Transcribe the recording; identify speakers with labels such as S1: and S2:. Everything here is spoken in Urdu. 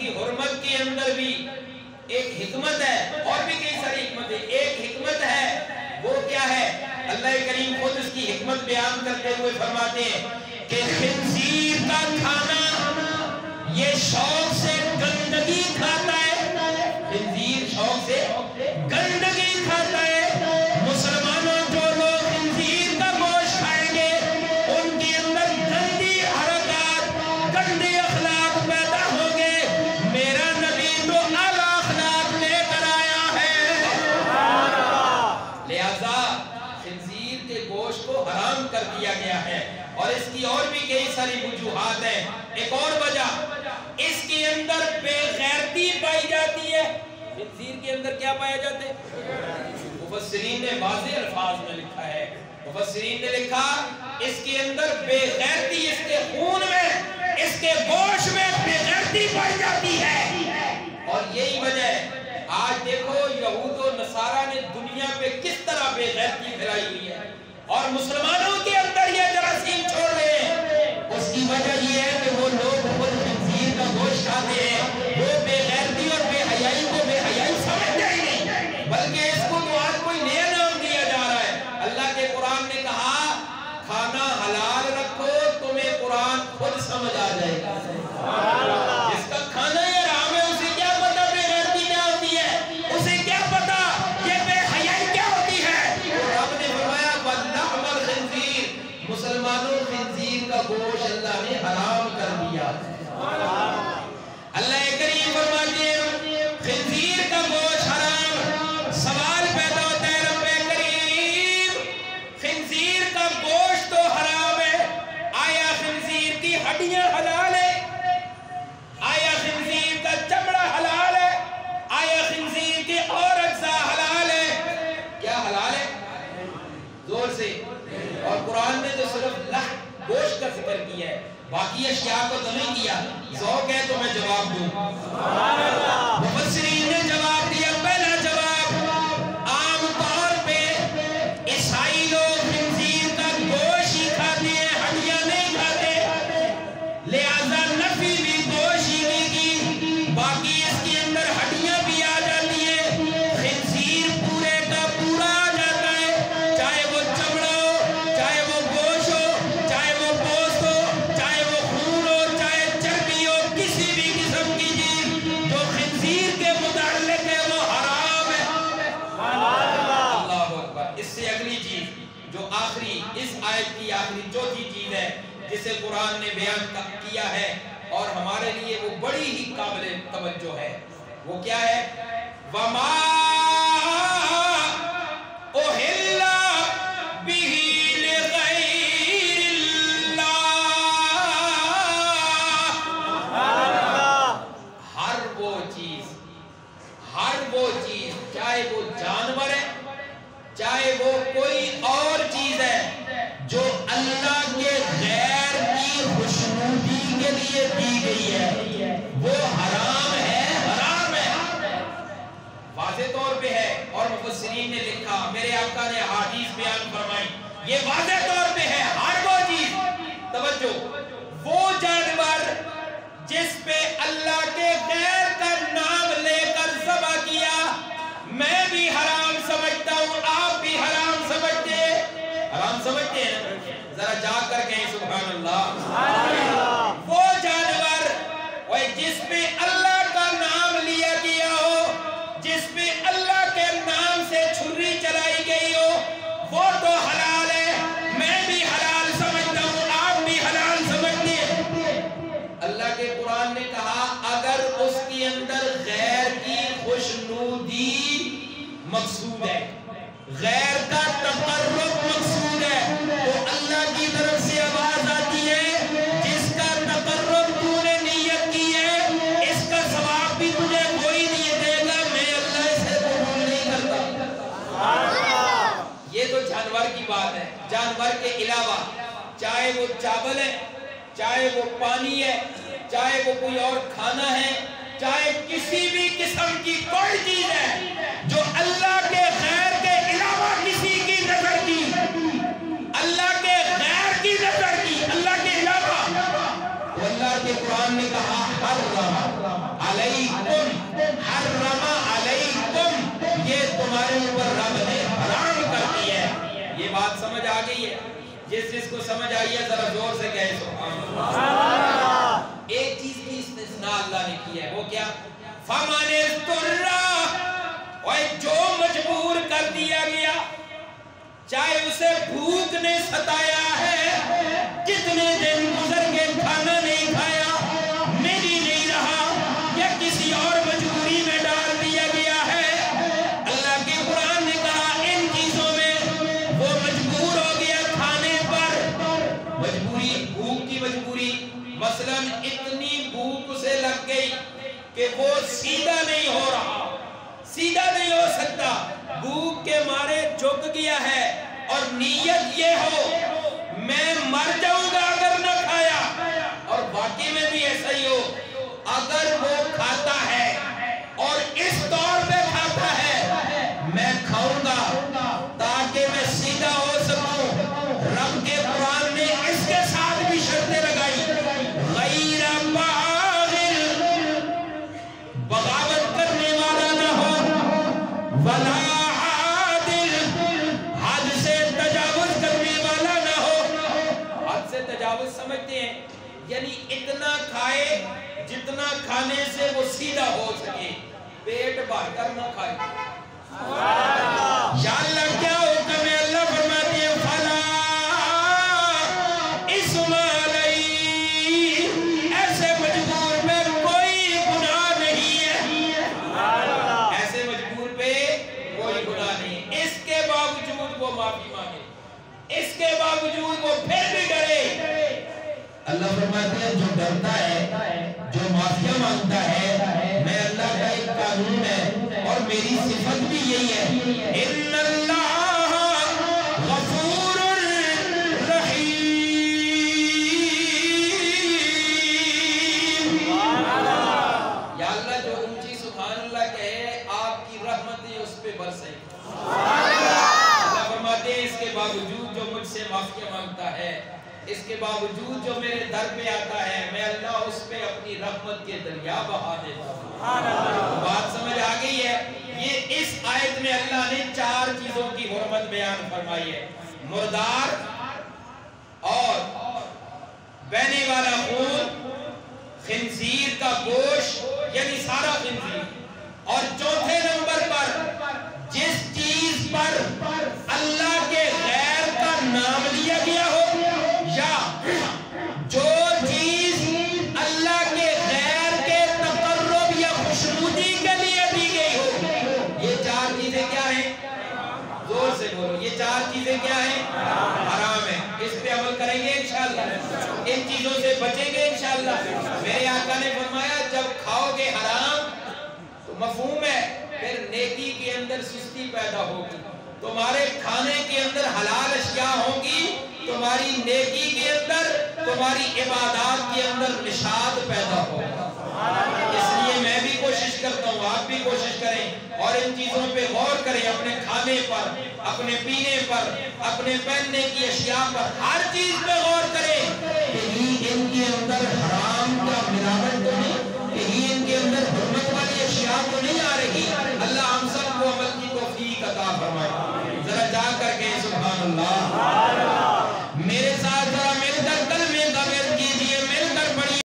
S1: کی حرمت کے اندر بھی ایک حکمت ہے، اور بھی کئی ساری حکمت ہے۔ ایک حکمت ہے، وہ کیا ہے؟ اللہ کریم خود اس کی حکمت بیان کرتے ہوئے فرماتے ہیں کہ خنزیر کا کھانا یہ شوق سے گندگی کھاتا ہے، خنزیر شوق سے گندگی کھاتا ہے۔ مسلمانوں جو لوگ خنزیر کا گوشت کھائیں گے ان کے اندر گندی حرکات، گندے اخلاق پیدا ہوں گے۔ میرا نبی تو اعلیٰ اخلاق لے کر آیا ہے، لہذا خنزیر کے گوشت کو حرام کر دیا گیا ہے۔ اور اس کی اور بھی کئی ساری وجوہات ہیں۔ ایک اور وجہ، اس کے اندر بے غیرتی پائی جاتی ہے۔ خنزیر کے اندر کیا پایا جاتا ہے؟ مفسرین نے واضح الفاظ میں لکھا ہے، مفسرین نے لکھا اس کے اندر بے غیرتی، اس کے خون میں، اس کے گوشت میں بے غیرتی پائی جاتی ہے۔ اور یہی وجہ ہے، آج دیکھو یہود و نصارہ نے دنیا پہ کس طرح بے غیرتی پھیلائی ہوئی ہے، اور مسلمانوں کے اندر یہ جراثیم چھوڑ رہے ہیں۔ اس کی وجہ یہ ہے کہ وہ لوگ خود خنزیر کا گوشت کھاتے ہیں، وہ بے غیرتی اور بے حیائی کو بے حیائی سمجھتے ہی نہیں، بلکہ اس کو تو آج کوئی نیا نام دیا جا رہا ہے۔ اللہ کے قرآن نے کہا کھانا حلال رکھو، تمہیں قرآن خود سمجھ آ جائے گا۔ جس کا کھانا یہ حرام ہے اسے کیا پتا بے غیرتی کیا ہوتی ہے، اسے کیا پتا یہ بے حیائی کیا ہوتی ہے۔ رب نے فرمایا وَلَحْمَ الْخِنزِيرِ، مسلمانوں خنزیر کا گوشت اللہ نے حرام کر دیا۔ اللہ کریم فرماتے ہیں خنزیر کا گوشت حرام۔ سوال پیدا ہوتا ہے رب کریم خنزیر کا گوشت تو حرام ہے، آیا خنزیر کی ہڈیاں حلال ہے؟ آیا خنزیر کا چمڑا حلال ہے؟ آیا خنزیر کے اور اجزاء حلال ہے؟ کیا حلال ہے؟ زور سے۔ اور قرآن نے تو صرف لحم گوشت کا ذکر کیا ہے، باقی اشیاء کو تو نہیں کیا۔ ذوق ہے تو میں جواب دوں۔ مفسرین نے جواب دیا، پہلا جواب، عام طور پہ عیسائی لوگ خنزیر کا گوشت ہی کھاتے ہیں، ہڈیاں نہیں کھاتے، لہذا نفی بھی گوشت ہی نہیں کی، باقی اس کے اندر ہڈیاں بھی آ جاتی ہیں۔ خنزیر پورے کا پورا آ جاتا ہے، چاہے وہ چمڑا ہو، چاہے وہ گوشت ہو، چاہے وہ گوشت ہو، چاہے وہ خون ہو، چاہے چربی ہو، کسی بھی قسم کی چیز جو خنزیر کے متعلق ہے وہ حرام ہے۔ اللہ اکبر۔ اس سے اگلی چیز جو آخری، اس آیت کی آخری چوتھی چیز ہے جسے قرآن نے بیان کیا ہے اور ہمارے لیے وہ بڑی ہی قابل توجہ ہے، وہ کیا ہے؟ وَمَا أُحِلَّ بِهِ لِغَيْرِ اللَّهِ۔ ہر وہ چیز چاہے وہ جانور ہے، چاہے وہ کوئی اور چیز ہے جو اللہ کے غیر کی خوشنودی کے لیے دی گئی ہے، وہ حرام ہے، حرام ہے، واضح طور پہ ہے۔ اور مفسرین نے لکھا، میرے آقا نے حدیث بیان فرمائی، یہ واضح طور پہ ہے، ہر وہ چیز، توجہ، وہ جانور جس پہ اللہ کے غیر کا نام لے کر ذبح کیا، میں بھی حرام سمجھتا ہوں، آپ بھی حرام سمجھتے ہیں، حرام سمجھتے ہیں، ذرا جا کر کہیں سبحان اللہ۔ وہ جانور جس پہ اللہ کا نام لیا گیا ہو، جس پہ اللہ کے نام سے چھری چلائی گئی ہو، وہ تو حلال ہے، میں بھی حلال سمجھتا ہوں، آپ بھی حلال سمجھتے ہیں۔ اللہ کے قرآن نے کہا اگر اس کے اندر غیر کی خوشنودی مقصود ہے، غیر کا تقرب مقصود ہے، تو اللہ کی طرف سے آواز آتی ہے جس کا تقرب تو نے نیت کی ہے، اس کا ثواب بھی تجھے کوئی نہیں دے گا، میں اللہ اسے قبول نہیں کرتا۔ یہ تو جانور کی بات ہے۔ جانور کے علاوہ چاہے وہ چاول ہے، چاہے وہ پانی ہے، چاہے وہ کوئی اور کھانا ہے، چاہے کسی بھی قسم کی کوئی چیز ہے جو اللہ کے غیر کے علاوہ کسی کی نظر کی، اللہ کے غیر کی نظر کی، اللہ کے علاوہ، اللہ کے قرآن نے کہا حرم علیکم، حرم علیکم، یہ تمہارے اوپر رب نے حرام کر دی ہے۔ یہ بات سمجھ آ گئی ہے؟ جس کو سمجھ آئی ہے ذرا زور سے کہے سبحان اللہ۔ ایک چیز کی استثناء اللہ نے کی ہے، وہ کیا؟ فَمَنِ اضْطُرَّ، اور جو مجبور کر دیا گیا، چاہے اسے بھوک نے ستایا ہے، کتنے دن گزر کے کھانا نہیں کھایا، میری نہیں رہا، یا کسی اور مجبوری میں ڈال دیا گیا ہے، اللہ کے قرآن نے کہا ان چیزوں میں وہ مجبور ہو گیا کھانے پر، مجبوری بھوک کی مجبوری، مثلا اتنی بھوک اسے لگ گئی کہ وہ سیدھا نہیں ہو رہا، سیدھا نہیں ہو سکتا، بھوک کے مارے جھک گیا ہے، اور نیت یہ ہو میں مر جاؤں گا اگر نہ کھایا، اور واقعی میں بھی ایسا ہی ہو، اگر وہ کھاتا ہے اور اس طور پہ کھاتا ہے میں کھاؤں گا تاکہ میں سیدھا ہو سکوں، رب کے قرآن نے اس کے ساتھ بھی شرطیں لگائی، غیر باغل، بغاوت کرنے والا نہ ہو، ولا عادل، حد سے تجاوز کرنے والا نہ ہو۔ حد سے تجاوز سمجھتے ہیں یعنی اتنا کھائے جتنا کھانے سے وہ سیدھا ہو سکے، پیٹ بھر کر نہ کھائے۔ یا اللہ کیا حکم ہے؟ اللہ فرماتے ہیں فَلَا اِثْمَ عَلَيْهِ، ایسے مجبور پہ کوئی گناہ نہیں ہے، ایسے مجبور پہ کوئی گناہ نہیں، اس کے باوجود وہ معافی مانگے، اس کے باوجود وہ پھر بھی ڈرے۔ اللہ فرماتے ہیں جو ڈرتا ہے، جو معافیہ مانگتا ہے، میں اللہ کا ایک قانون ہے اور میری صفت بھی یہی ہے، ان اللہ غفور رحیم، یا اللہ جو اونچی سبحان اللہ کہے آپ کی رحمتیں اس پہ برسیں۔ اللہ فرماتے ہیں اس کے باوجود جو مجھ سے معافیہ مانگتا ہے، اس کے باوجود جو میرے در پہ آتا ہے، میں اللہ اس پہ اپنی رحمت کے دریا بہا دیتا ہوں۔ بات سمجھ آ گئی ہے؟ یہ اس آیت میں اللہ نے 4 چیزوں کی حرمت بیان فرمائی ہے، مردار اور بہنے والا خون، خنزیر کا گوشت یعنی سارا خنزیر، اور چوتھے نمبر پر جس چیز پر اللہ کے غیر کا نام لیا گیا ہو، جو چیز اللہ کے غیر کے تقرب یا خوشنودی کے لیے دی گئی ہو، یہ 4 چیزیں کیا ہیں؟ زور سے بولو، یہ 4 چیزیں کیا ہیں؟ حرام ہیں۔ اس پہ عمل کریں گے انشاءاللہ، ان چیزوں سے بچیں گے انشاءاللہ۔ میرے آقا نے فرمایا جب کھاؤ گے حرام تو مفہوم ہے پھر نیکی کے اندر سستی پیدا ہوگی، تمہارے کھانے کے اندر حلال اشیاء ہوں گی، تمہاری نیکی کے اندر، تمہاری عبادات کے اندر نشاط پیدا ہوگا۔ اس لیے میں بھی کوشش کرتا ہوں، آپ بھی کوشش کریں اور ان چیزوں پہ غور کریں، اپنے کھانے پر، اپنے پینے پر، اپنے پہننے کی اشیاء پر، ہر چیز پہ غور کریں کہ ان کے اندر حرام کا ملاوٹ تو نہیں، کہ ان کے اندر حرمت والی اشیاء تو نہیں آ رہی۔ اللہ ہم سب کو عمل کی توفیق عطا فرمائے، ذرا جا کر کے سبحان اللہ۔